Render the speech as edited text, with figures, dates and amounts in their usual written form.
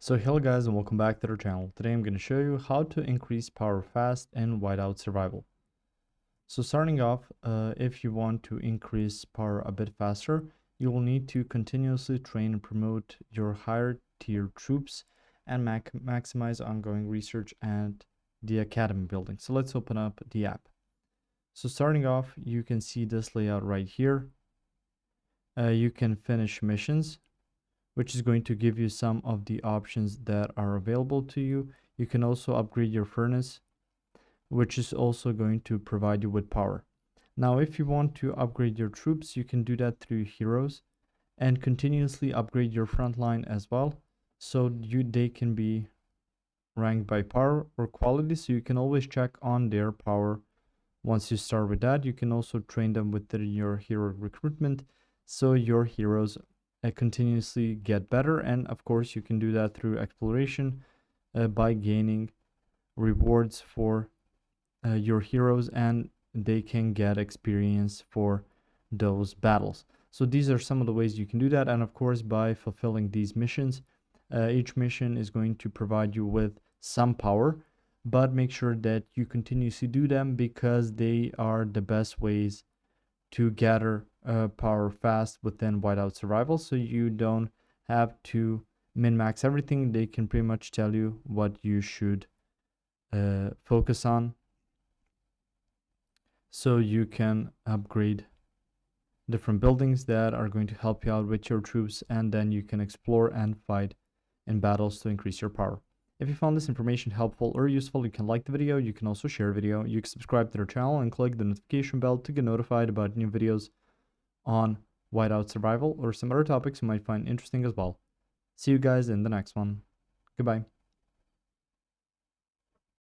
So hello guys and welcome back to our channel. Today I'm going to show you how to increase power fast in Whiteout Survival. So starting off, if you want to increase power a bit faster, you will need to continuously train and promote your higher tier troops and maximize ongoing research and the academy building. So let's open up the app. So starting off, you can see this layout right here. You can finish missions, which is going to give you some of the options that are available to you. You can also upgrade your furnace, which is also going to provide you with power. Now, if you want to upgrade your troops, you can do that through heroes and continuously upgrade your front line as well. So they can be ranked by power or quality. So you can always check on their power. Once you start with that, you can also train them within your hero recruitment. So your heroes continuously get better, and of course you can do that through exploration by gaining rewards for your heroes, and they can get experience for those battles. So these are some of the ways you can do that, and of course by fulfilling these missions. Each mission is going to provide you with some power, but make sure that you continuously do them because they are the best ways to gather power fast within Whiteout Survival, so you don't have to min-max everything. They can pretty much tell you what you should focus on, so you can upgrade different buildings that are going to help you out with your troops, and then you can explore and fight in battles to increase your power. If you found this information helpful or useful, you can like the video, you can also share the video, you can subscribe to our channel and click the notification bell to get notified about new videos on Whiteout Survival or some other topics you might find interesting as well. See you guys in the next one. Goodbye.